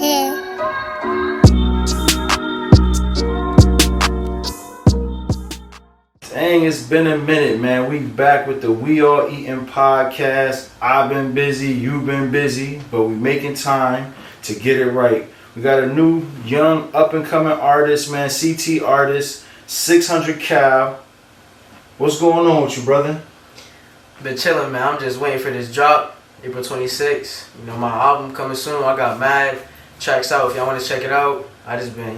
Dang, it's been a minute, man. We back with the We All Eatin Podcast. I've been busy, you've been busy, but we making time to get it right. We got a new, young, up-and-coming artist, man, CT artist, 600 Cal. What's going on with you, brother? Been chilling, man. I'm just waiting for this drop, April 26th. You know, my album coming soon. I got mad tracks out. If y'all want to check it out, I just been,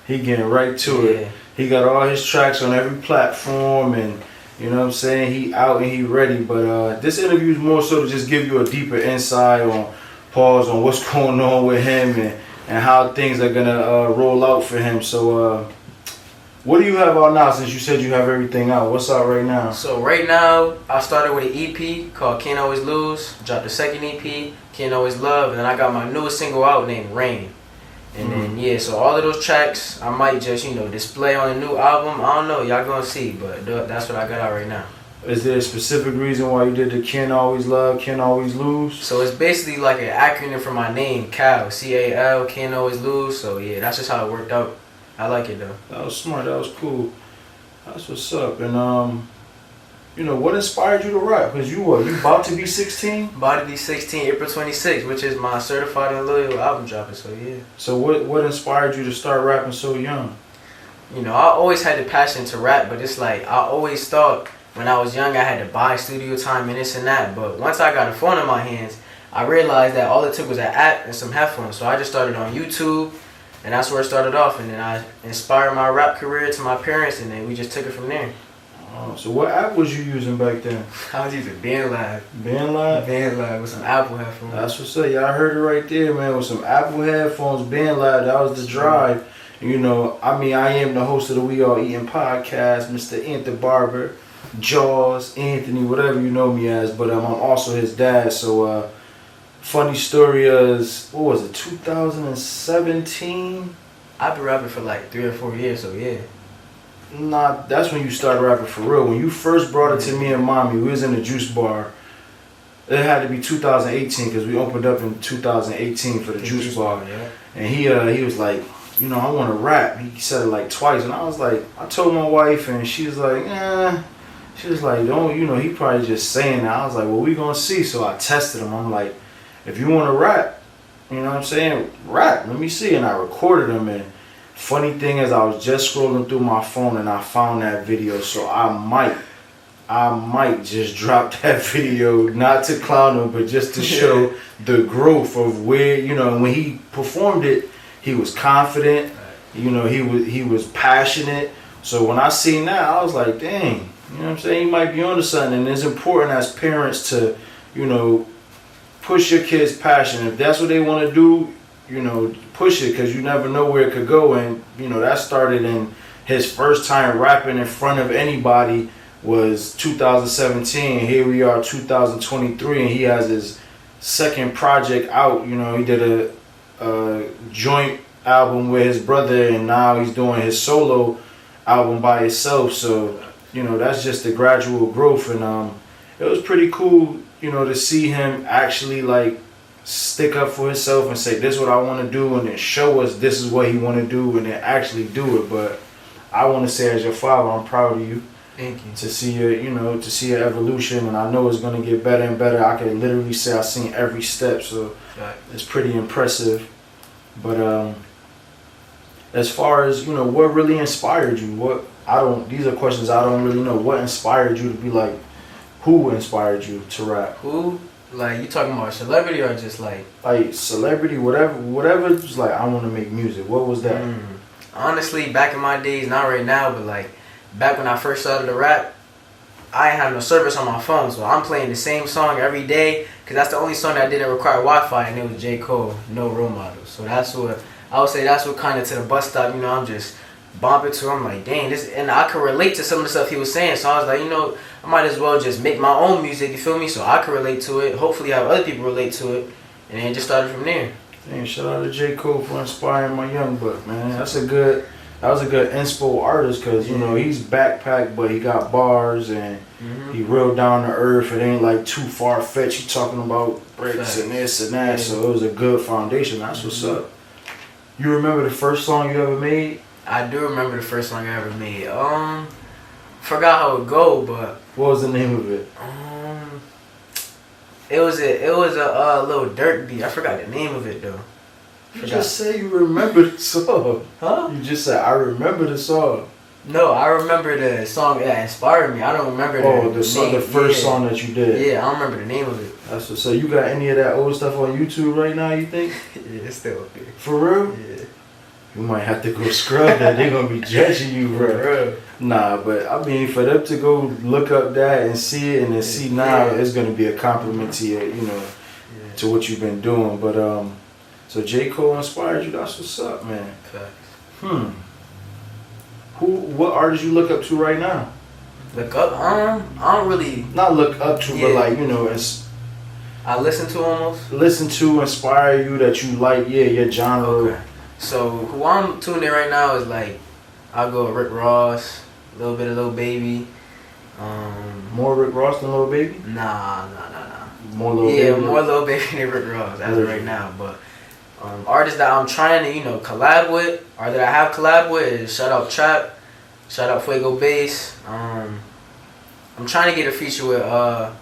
He getting right to it. He got all his tracks on every platform, and you know what I'm saying, he out and he ready. But this interview is more so to just give you a deeper insight on what's going on with him and how things are gonna roll out for him. So what do you have out now, since you said you have everything out? What's out right now? So right now, I started with an EP called Can't Always Lose. Dropped the second EP, Can't Always Love, and then I got my newest single out named Rain. And then, so all of those tracks, I might just, display on a new album. I don't know, y'all gonna see, but that's what I got out right now. Is there a specific reason why you did the Can't Always Love, Can't Always Lose? So it's basically like an acronym for my name, Cal, C-A-L, Can't Always Lose. So yeah, that's just how it worked out. I like it though. That was smart, that was cool. That's what's up. And what inspired you to rap? Because you about to be 16? About to be 16, April 26th, which is my Certified and Loyal album dropping, so yeah. So what inspired you to start rapping so young? I always had the passion to rap, but it's like, I always thought when I was young I had to buy studio time and this and that. But once I got a phone in my hands, I realized that all it took was an app and some headphones. So I just started on YouTube, and that's where it started off. And then I inspired my rap career to my parents, and then we just took it from there. So what app was you using back then? I was using BandLab. BandLab? BandLab with some Apple headphones. That's what's up. Y'all heard it right there, man. With some Apple headphones, BandLab, that was the drive. I am the host of the We All Eatin Podcast, Mr. Anthony Barber, Jaws, Anthony, whatever you know me as. But I'm also his dad. So funny story is, 2017? I've been rapping for like 3 or 4 years, so yeah. Nah, that's when you started rapping for real. When you first brought it to me and mommy, we was in the juice bar. It had to be 2018 because we opened up in 2018 for the juice bar. Yeah. And he was like, I want to rap. He said it like twice, and I was like, I told my wife, and she was like, She was like, don't, he probably just saying that. I was like, well, we gonna see. So I tested him. I'm like, if you want to rap, rap. Let me see. And I recorded him, and funny thing is, I was just scrolling through my phone and I found that video, so I might just drop that video, not to clown him, but just to show the growth of where, when he performed it, he was confident, he was passionate. So when I seen that, I was like, dang, he might be onto something. And it's important as parents to, push your kids' passion. If that's what they want to do, push it, because you never know where it could go. And that started in his first time rapping in front of anybody was 2017. Here we are, 2023, and he has his second project out. He did a joint album with his brother, and now he's doing his solo album by himself. So that's just the gradual growth, and it was pretty cool to see him actually like stick up for himself and say, this is what I want to do, and then show us this is what he want to do, and then actually do it. But I want to say, as your father, I'm proud of you. Thank you. To see your evolution, and I know it's going to get better and better. I can literally say I've seen every step, so it's pretty impressive. But as far as, what really inspired you? These are questions I don't really know. What inspired you to be like, who inspired you to rap? Who? Like, you talking about celebrity or just like celebrity, whatever. Just like, I want to make music. What was that? Honestly, back in my days, not right now, but like back when I first started to rap, I ain't have no service on my phone, so I'm playing the same song every day, because that's the only song that didn't require Wi-Fi, and it was J. Cole, No Role Models. So that's what I would say. That's what kind of to the bus stop. I'm just bumping to. I'm like, dang, this, and I could relate to some of the stuff he was saying. So I was like, I might as well just make my own music. You feel me? So I could relate to it. Hopefully, have other people relate to it, and then just started from there. Dang, shout out to J. Cole for inspiring my young buck, man. That's a good That was a good inspo artist because, you know, he's backpacked, but he got bars and he real down to earth. It ain't like too far-fetched. He talking about bricks and this and that. So it was a good foundation. That's what's up. You remember the first song you ever made? I do remember the first song I ever made. Forgot how it go, but what was the name of it? It was a little Dirt beat. I forgot the name of it though. You just say you remember the song. Huh? You just said I remember the song. No, I remember the song that inspired me. I don't remember the song, the first song that you did. Yeah, I don't remember the name of it. That's what. So you got any of that old stuff on YouTube right now? You think? Yeah, it's still up there. For real? Yeah. You might have to go scrub that. They're gonna be judging you, bro. For real. Nah, but I mean, for them to go look up that and see it and then see now, it's gonna be a compliment to you, you know, to what you've been doing. But so J. Cole inspired you. That's what's up, man. Facts. What artists you look up to right now? Look up? I don't really. Not look up to, but like, you know, I listen to almost. Listen to, inspire you that you like, your genre. Okay. So who I'm tuned in right now is like, I'll go with Rick Ross, a little bit of Lil Baby. More Rick Ross than Lil Baby? Nah. More Lil Baby? Yeah, more Lil Baby than Rick Ross as of right now. But artists that I'm trying to, you know, collab with, or that I have collab with is shout out Trap, shout out Fuego Bass. I'm trying to get a feature with a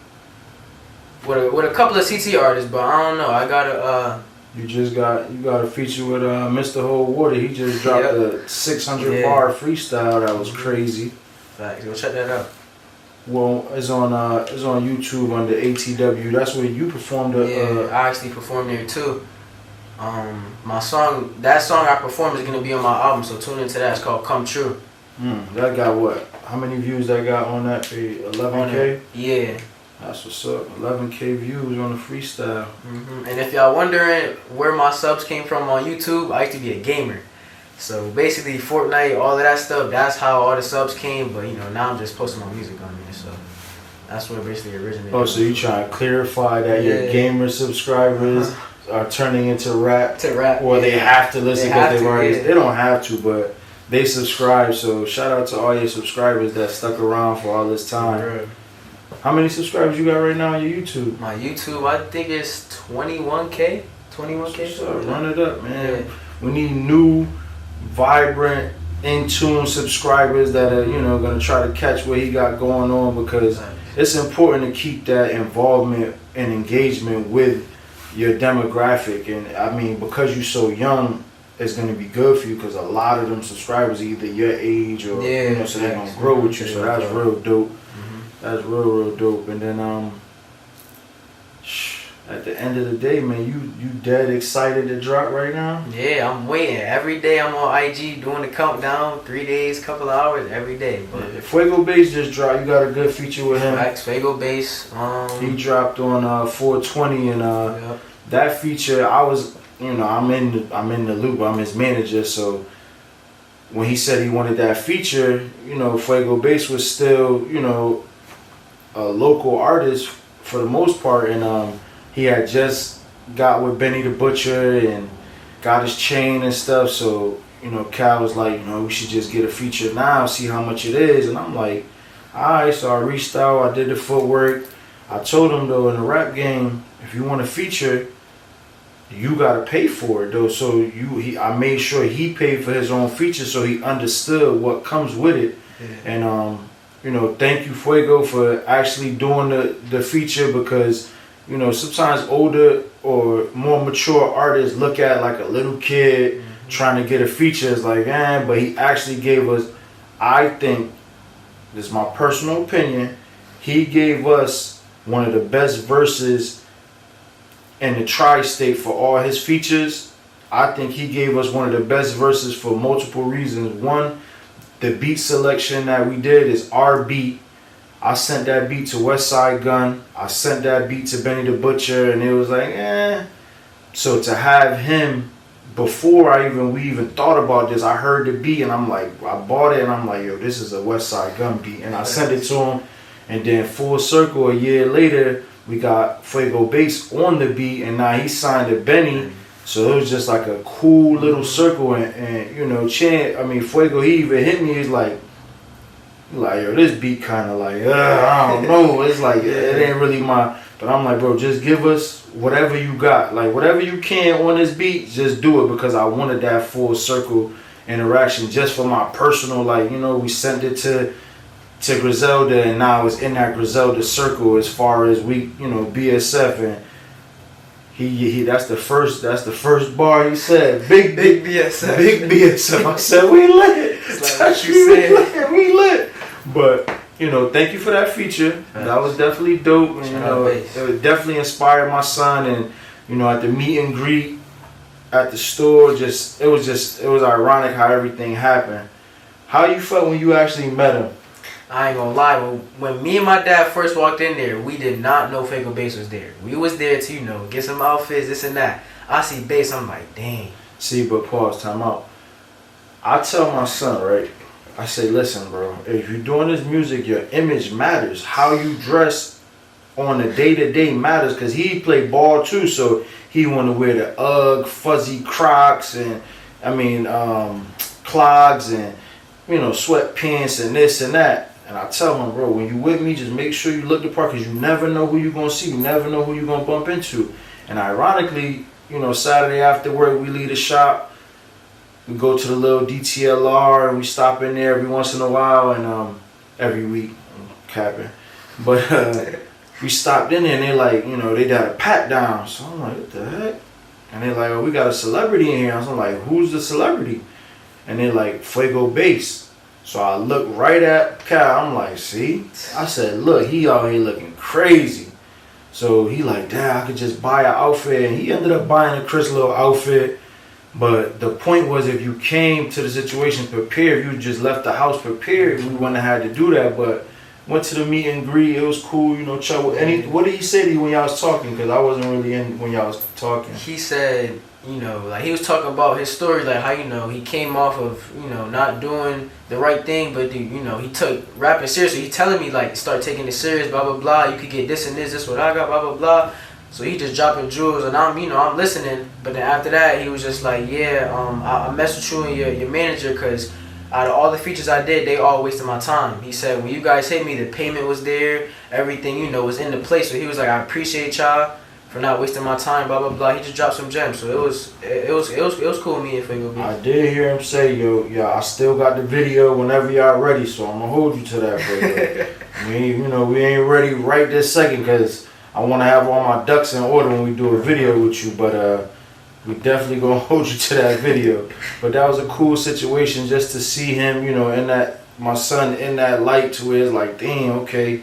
couple of CT artists, but I don't know. I gotta You got a feature with Mr. Hold Water. He just dropped a 600 bar freestyle that was crazy. Facts. Go check that out. Well, it's on YouTube under ATW. That's where you performed. I actually performed there too. That song I performed is gonna be on my album, so tune into that. It's called Come True. That got what? How many views that got on that page? 11K? Yeah. That's what's up. 11K views on the freestyle. And if y'all wondering where my subs came from on YouTube, I used to be a gamer. So basically Fortnite, all of that stuff, that's how all the subs came. But you know, now I'm just posting my music on there. So that's where it basically originated. Oh, so you trying to clarify that your gamer subscribers are turning into rap? Or they have to listen because they've already... They don't have to, but they subscribe. So shout out to all your subscribers that stuck around for all this time. Right. How many subscribers you got right now on your YouTube? My YouTube, I think it's 21K. 21K. So run it up, man. Yeah. We need new, vibrant, in tune subscribers that are, you know, gonna try to catch what he got going on, because it's important to keep that involvement and engagement with your demographic. And I mean, because you're so young, it's gonna be good for you because a lot of them subscribers are either your age or you know, so they're gonna grow with you. So that's real dope. That's real dope. And then at the end of the day, man, you dead excited to drop right now? Yeah, I'm waiting. Every day I'm on IG doing the countdown. 3 days, couple of hours, every day. But Fuego Bass just dropped. You got a good feature with him. Fuego Bass. He dropped on 420, and that feature, I was, you know, I'm in the loop. I'm his manager, so when he said he wanted that feature, you know, Fuego Bass was still, you know, a local artist for the most part, and he had just got with Benny the Butcher and got his chain and stuff. So, you know, Cal was like, you know, we should just get a feature now, see how much it is. And I'm like, alright. So I reached out, I did the footwork. I told him though, in the rap game, if you want a feature, you gotta pay for it though. So I made sure he paid for his own feature, so he understood what comes with it. And you know, thank you, Fuego, for actually doing the feature, because, you know, sometimes older or more mature artists look at like a little kid trying to get a feature. It's like, but he actually gave us, I think, this is my personal opinion, he gave us one of the best verses in the tri-state for all his features. I think he gave us one of the best verses for multiple reasons. One, the beat selection that we did is our beat. I sent that beat to West Side Gun. I sent that beat to Benny the Butcher, and it was like, So to have him, before we even thought about this, I heard the beat, and I'm like, I bought it, and I'm like, yo, this is a West Side Gun beat. And I sent it to him, and then full circle, a year later, we got Fuego Bass on the beat, and now he signed to Benny. So it was just like a cool little circle, and you know, Fuego, he even hit me. He's like, yo, this beat kind of like, I don't know. It's like, it ain't really my, but I'm like, bro, just give us whatever you got. Like, whatever you can on this beat, just do it, because I wanted that full circle interaction just for my personal, like, you know, we sent it to Griselda, and now it's in that Griselda circle as far as we, you know, BSF, and he that's the first bar he said, big BSF. Big BSF. I said, we lit. It's like what you said. We lit. But, you know, thank you for that feature. That was definitely dope. And, you know, it definitely inspired my son. And, you know, at the meet and greet at the store, it was ironic how everything happened. How you felt when you actually met him? I ain't gonna lie, when me and my dad first walked in there, we did not know Fago Bass was there. We was there to, you know, get some outfits, this and that. I see Bass, I'm like, dang. See, but pause, time out. I tell my son, right, I say, listen, bro, if you're doing this music, your image matters. How you dress on a day-to-day matters, because he played ball too, so he want to wear the Ugg, fuzzy Crocs, and, clogs, and, you know, sweatpants, and this and that. And I tell him, bro, when you with me, just make sure you look the part, because you never know who you're going to see. You never know who you're going to bump into. And ironically, you know, Saturday after work, we leave the shop. We go to the little DTLR, and we stop in there every once in a while, and every week, I'm capping. But we stopped in there, and they like, you know, they got a pat down. So I'm like, what the heck? And they're like, oh, we got a celebrity in here. I was like, who's the celebrity? And they're like, Fuego Bass. So I look right at Cal. I'm like, see? I said, look, he out here looking crazy. So he like, Dad, I could just buy an outfit. And he ended up buying a Chris little outfit. But the point was, if you came to the situation prepared, you just left the house prepared, we wouldn't have had to do that. But went to the meet and greet. It was cool, you know, Chuck. What did he say to you when y'all was talking? Because I wasn't really in when y'all was talking. He said, you know, like he was talking about his story, like how, you know, he came off of, you know, not doing the right thing, but, you know, he took rapping seriously. He telling me, like, start taking it serious, blah, blah, blah. You could get this and this what I got, blah, blah, blah. So he just dropping jewels, and I'm, you know, I'm listening. But then after that, he was just like, yeah, I messed with you and your manager, because out of all the features I did, they all wasted my time. He said, when you guys hit me, the payment was there, everything, you know, was in the place. So he was like, I appreciate y'all for not wasting my time, blah, blah, blah. He just dropped some gems. So it was cool with me and Fago Bass. I did hear him say, yo, I still got the video whenever y'all ready, so I'm going to hold you to that, bro. we ain't ready right this second, because I want to have all my ducks in order when we do a video with you, but we definitely going to hold you to that video. But that was a cool situation just to see him, you know, my son in that light, to where it's like, damn, okay.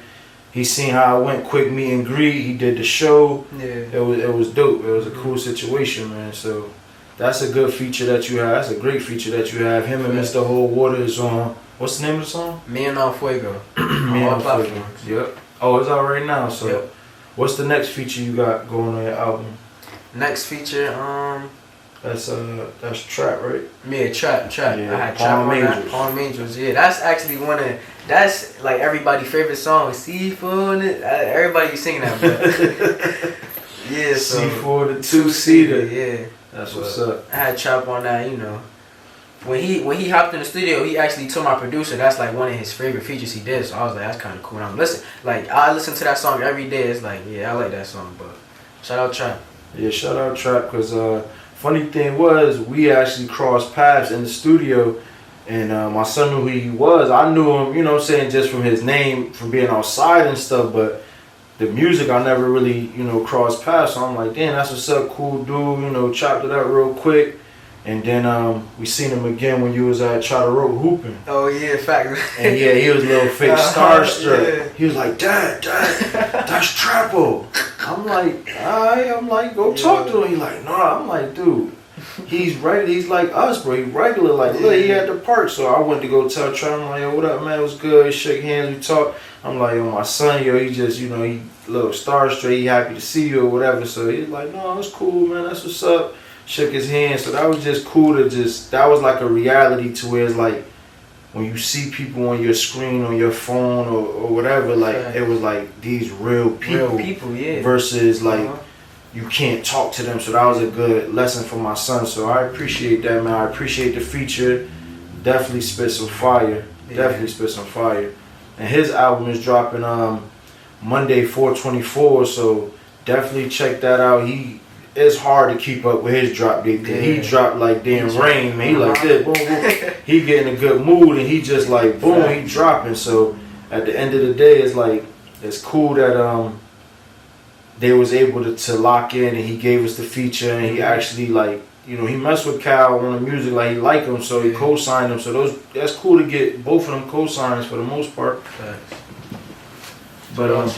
He seen how I went, quick meet and greet. He did the show. Yeah. It was dope. It was a cool situation, man. So that's a good feature that you have. That's a great feature that you have. Him and Mr. Hold Water is on. What's the name of the song? Me and Fuego. Me and Fuego. Yep. Oh, it's out right now. So, yep. What's the next feature you got going on your album? Next feature, that's Trap, right? Yeah, Trap. Yeah, I had Trap on that. Palm Angels, yeah. That's actually that's like everybody's favorite song. C4, everybody singing that, but yeah. So C4, the two-seater. Yeah, that's what's up. I had Trap on that, you know. When he hopped in the studio, he actually told my producer that's like one of his favorite features he did. So I was like, that's kind of cool. And I listen to that song every day. It's like, yeah, I like that song. But shout out Trap. Yeah, shout out Trap, because funny thing was, we actually crossed paths in the studio, and my son knew who he was. I knew him, you know what I'm saying, just from his name, from being outside and stuff, but the music I never really, you know, crossed paths. So I'm like, damn, that's what's up, cool dude, you know, chopped it up real quick. And then we seen him again when you was at Charter Road hooping. Oh yeah, fact. And yeah, he was a little fake starstruck. Yeah. He was like, Dad, that's Trappo. I'm like, alright, go talk to him. He like, nah. I'm like, dude, he's regular. He's like us, bro. He regular. Like, look, he at the park. So I went to go tell Trappo. I'm like, yo, what up, man? What's good? He shook hands, we talked. I'm like, yo, my son, yo, he just, you know, he a little starstruck. He happy to see you or whatever. So he's like, no, that's cool, man. That's what's up. Shook his hand. So that was just cool that was like a reality to where it's like, when you see people on your screen, on your phone or whatever, like, it was like these real people. Yeah. Versus like, you can't talk to them. So that was a good lesson for my son. So I appreciate that, man. I appreciate the feature. Definitely spit some fire. Yeah. Definitely spit some fire. And his album is dropping Monday 4/24. So definitely check that out. It's hard to keep up with his drop date. Yeah. He dropped like damn rain, man. He like this, boom, boom. He get in a good mood and he just like boom, he dropping. So at the end of the day, it's like it's cool that they was able to lock in and he gave us the feature and he actually like, you know, he messed with Cal on the music, like he liked him, so he co-signed him. So that's cool to get both of them co-signs for the most part. Facts. But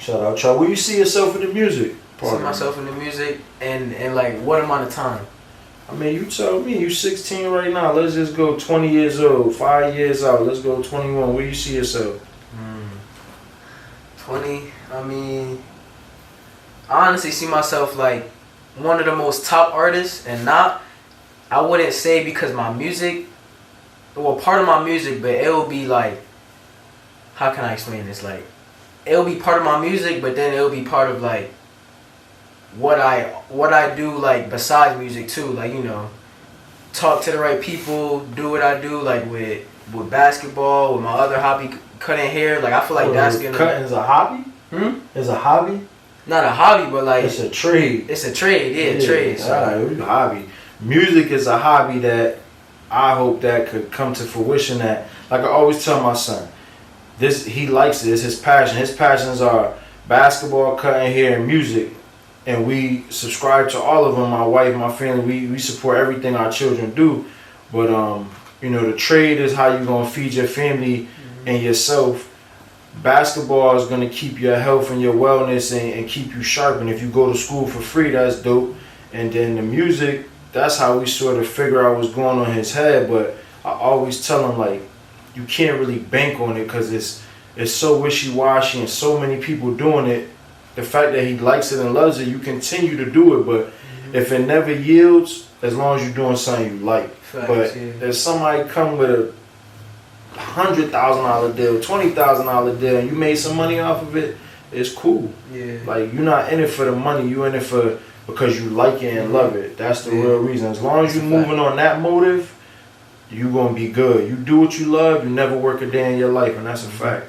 shout out, y'all. Where you see yourself in the music? See myself in the music and like what amount of time? I mean, you tell me. You 16 right now. Let's just go 20 years old, 5 years out. Let's go 21. Where you see yourself? 20. I mean, I honestly see myself like one of the most top artists, and I wouldn't say because my music, well, part of my music, but it will be like, how can I explain this? Like, it will be part of my music, but then it will be part of like what I do, like besides music too. Like, you know, talk to the right people, do what I do, like with basketball, with my other hobby, cutting hair. Like, I feel like that's gonna. Cutting is a hobby. It's a hobby. Not a hobby, but like it's a trade. It's a trade, yeah, trade. So. Alright, hobby. Music is a hobby that I hope that could come to fruition. That, like I always tell my son, he likes it. It's his passion. His passions are basketball, cutting hair, and music. And we subscribe to all of them. My wife, my family, we support everything our children do. But you know, the trade is how you gonna feed your family and yourself. Basketball is gonna keep your health and your wellness and keep you sharp. And if you go to school for free, that's dope. And then the music, that's how we sort of figure out what's going on in his head. But I always tell him, like, you can't really bank on it because it's so wishy-washy and so many people doing it. The fact that he likes it and loves it, you continue to do it. But if it never yields, as long as you're doing something you like. Facts, but if somebody come with a $100,000 deal, $20,000 deal, and you made some money off of it, it's cool. Yeah. Like, you're not in it for the money, you in it because you like it and love it. That's the real reason. As long as you're moving on that motive, you're gonna be good. You do what you love, you never work a day in your life, and that's a fact.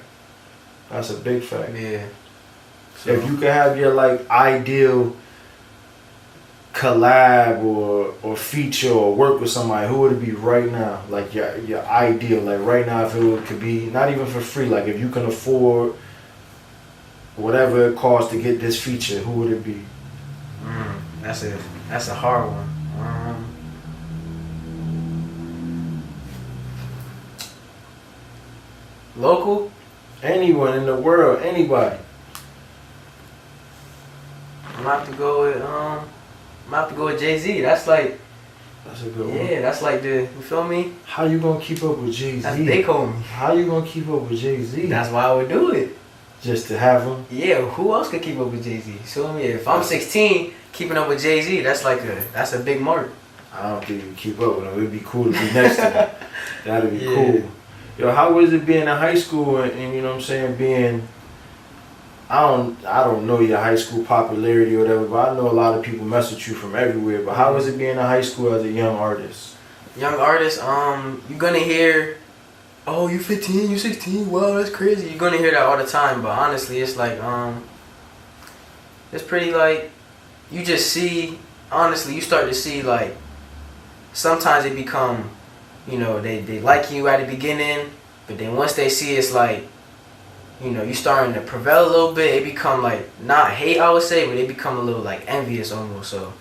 That's a big fact. Yeah. So, if you could have your like ideal collab or feature or work with somebody, who would it be right now? Like your ideal, like right now, if it could be not even for free, like if you can afford whatever it costs to get this feature, who would it be? That's a hard one. Local? Anyone in the world, anybody. I'm gonna have to go with Jay-Z. That's like, that's a good one. Yeah, that's like you feel me? How you gonna keep up with Jay-Z? That's what they call me. How you gonna keep up with Jay-Z? That's why I would do it. Just to have him? Yeah, who else could keep up with Jay-Z? You feel me? If I'm 16, keeping up with Jay-Z, that's a big mark. I don't think you can keep up with him. It'd be cool to be next to him. That'd be cool. Yo, how was it being in high school and you know what I'm saying, being, I don't know your high school popularity or whatever, but I know a lot of people mess with you from everywhere. But how was it being in high school as a young artist? Young artist, you're gonna hear, oh, you 15, you 16, wow, that's crazy. You're gonna hear that all the time, but honestly, it's like, it's pretty like, you just see, honestly, you start to see like, sometimes it become, you know, they like you at the beginning, but then once they see it's like, you know, you starting to prevail a little bit, it become like, not hate I would say, but it become a little like envious almost. So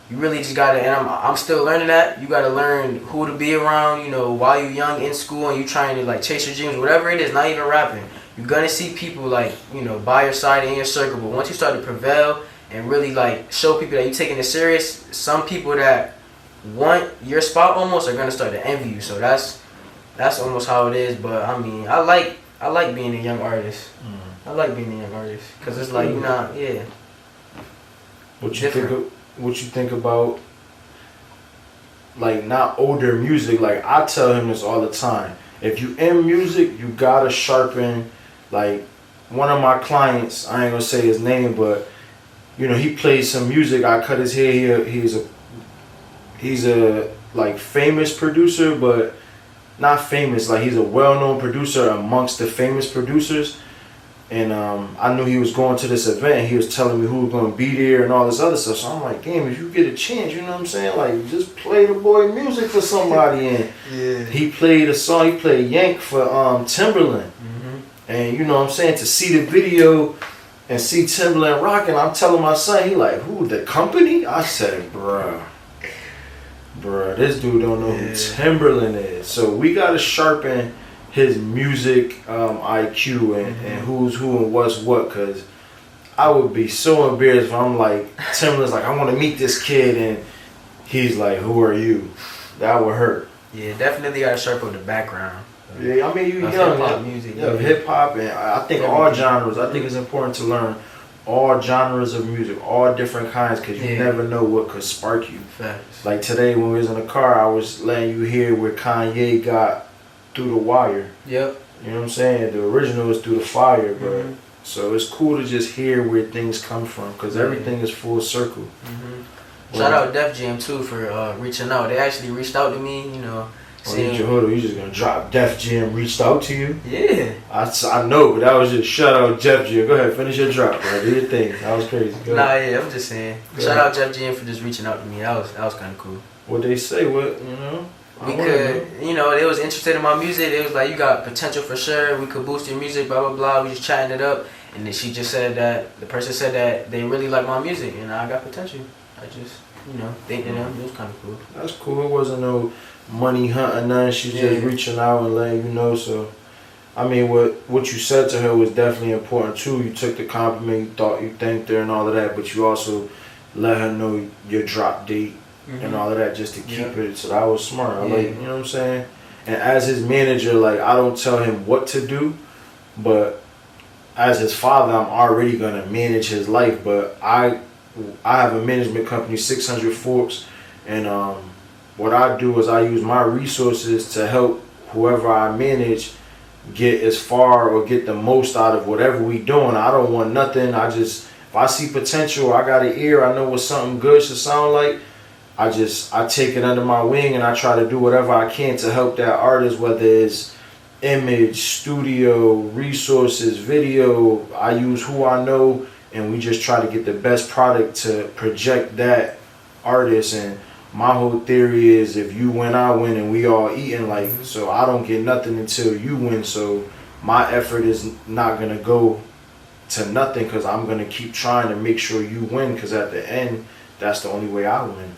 you really just gotta, and I'm still learning that, you gotta learn who to be around, you know, while you're young in school and you trying to like chase your dreams, whatever it is, not even rapping. You're gonna see people like, you know, by your side in your circle, but once you start to prevail and really like show people that you're taking it serious, some people that want your spot almost are gonna start to envy you. So that's almost how it is. But I mean, I like being a young artist. I like being a young artist because it's like, you know, yeah. What you think about like not older music? Like I tell him this all the time. If you in music, you gotta sharpen. Like one of my clients, I ain't gonna say his name, but you know, he played some music. I cut his hair. He's a like famous producer, but not famous. Like he's a well-known producer amongst the famous producers. And I knew he was going to this event. He was telling me who was going to be there and all this other stuff. So I'm like, damn, if you get a chance, you know what I'm saying? Like, just play the boy music for somebody. And Yeah. he played a song. He played Yank for Timberland. And you know what I'm saying? To see the video and see Timberland rocking, I'm telling my son, he like, who, the company? I said, bruh, this dude don't know who Timberland is. So we got to sharpen his music IQ and who's who and what's what, because I would be so embarrassed if I'm like, Timberland's like, I want to meet this kid, and he's like, who are you? That would hurt. Yeah, definitely got to sharpen the background. Yeah, I mean, you young. Hip-hop music. Yeah, hip-hop, and I think all genres. I think it's important to learn all genres of music, all different kinds, because you never know what could spark you. Facts. Like today when we was in the car, I was letting you hear where Kanye got Through the Wire. Yep. You know what I'm saying? The original was Through the Fire, but so it's cool to just hear where things come from, because everything is full circle. Shout out Def Jam too for reaching out. They actually reached out to me, you know. You just gonna drop Def Jam reached out to you? Yeah. I know, but that was just shout out Def Jam. Go ahead, finish your drop, bro. Do your thing. That was crazy. I'm just saying. Shout out Def Jam for just reaching out to me. That was kind of cool. What they say? What, you know? Because, you know, they was interested in my music. They was like, you got potential for sure. We could boost your music, blah, blah, blah. We just chatting it up. And then she just said that, the person said that they really like my music and I got potential. I just, you know, thinking them. It was kind of cool. That's cool. It wasn't no money hunt or nothing. She's just reaching out and letting you know. So, I mean, what you said to her was definitely important too. You took the compliment, you thanked her and all of that, but you also let her know your drop date and all of that just to keep it. So that was smart. I like, you know what I'm saying? And as his manager, like, I don't tell him what to do, but as his father, I'm already gonna manage his life. But I have a management company, 600 Forks, and what I do is I use my resources to help whoever I manage get as far or get the most out of whatever we doing. I don't want nothing. If I see potential, I got an ear, I know what something good should sound like, I take it under my wing and I try to do whatever I can to help that artist, whether it's image, studio, resources, video. I use who I know and we just try to get the best product to project that artist. And my whole theory is if you win, I win, and we all eating, like, so I don't get nothing until you win. So my effort is not going to go to nothing because I'm going to keep trying to make sure you win, because at the end, that's the only way I win.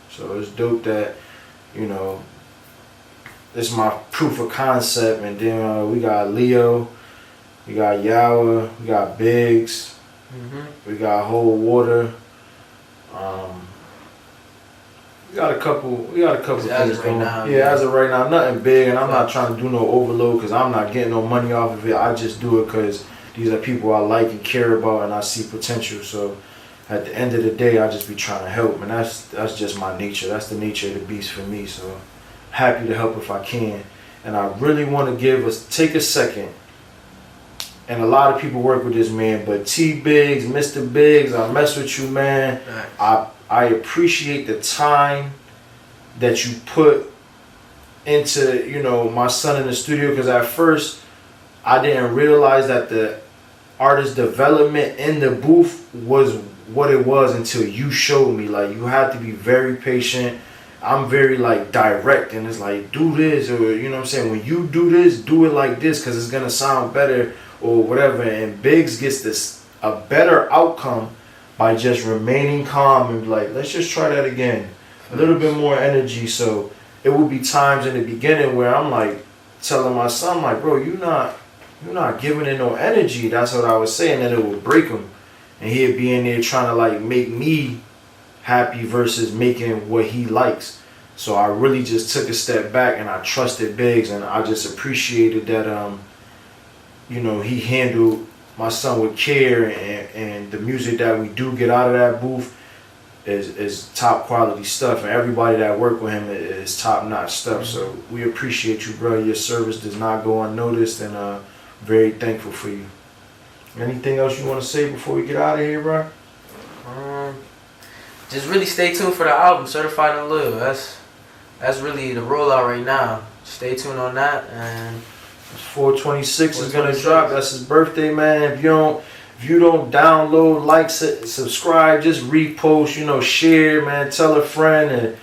So it's dope that, you know, this is my proof of concept. And then we got Leo, we got Yawa, we got Biggs, we got Whole Water. We got a couple things going. As of right now, nothing big, and I'm not trying to do no overload because I'm not getting no money off of it. I just do it because these are people I like and care about, and I see potential. So at the end of the day, I just be trying to help, and that's just my nature. That's the nature of the beast for me. So happy to help if I can, and I really want to take a second. And a lot of people work with this man, but T Biggs, Mr. Biggs, I mess with you, man. I appreciate the time that you put into, you know, my son in the studio, because at first I didn't realize that the artist development in the booth was what it was until you showed me. Like, you have to be very patient. I'm very, like, direct, and it's like, do this, or, you know what I'm saying, when you do this, do it like this, because it's going to sound better or whatever. And Biggs gets a better outcome by just remaining calm and be like, let's just try that again. A little bit more energy. So it would be times in the beginning where I'm like telling my son, like, bro, you're not giving it no energy. That's what I was saying, and it would break him. And he'd be in there trying to like make me happy versus making what he likes. So I really just took a step back and I trusted Biggs, and I just appreciated that you know, he handled my son with care, and the music that we do get out of that booth is top quality stuff, and everybody that work with him is top notch stuff. So we appreciate you, bro. Your service does not go unnoticed, and very thankful for you. Anything else you want to say before we get out of here, bro? Just really stay tuned for the album, Certified and Loyal. That's really the rollout right now. Stay tuned on that. And 426 is gonna drop. That's his birthday, man. If you don't download, like, subscribe, just repost, share, man. Tell a friend, and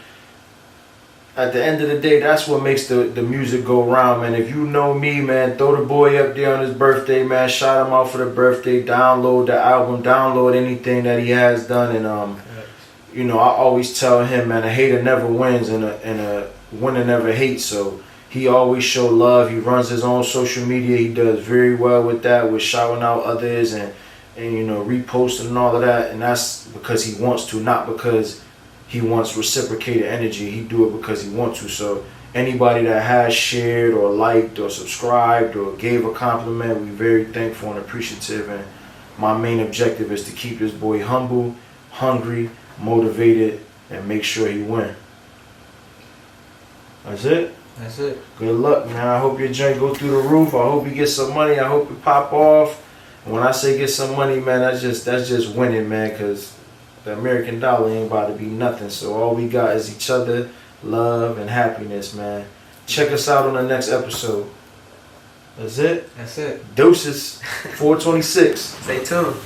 at the end of the day, that's what makes the music go round, man. If you know me, man, throw the boy up there on his birthday, man. Shout him out for the birthday. Download the album. Download anything that he has done, and I always tell him, man, a hater never wins, and a winner never hates. So he always show love. He runs his own social media. He does very well with that, with shouting out others and reposting and all of that. And that's because he wants to, not because he wants reciprocated energy. He do it because he wants to. So anybody that has shared or liked or subscribed or gave a compliment, we're very thankful and appreciative. And my main objective is to keep this boy humble, hungry, motivated, and make sure he win. That's it. That's it. Good luck, man. I hope your joint go through the roof. I hope you get some money. I hope you pop off. And when I say get some money, man, that's just winning, man, because the American dollar ain't about to be nothing. So all we got is each other, love, and happiness, man. Check us out on the next episode. That's it. That's it. Deuces. 426. Stay tuned.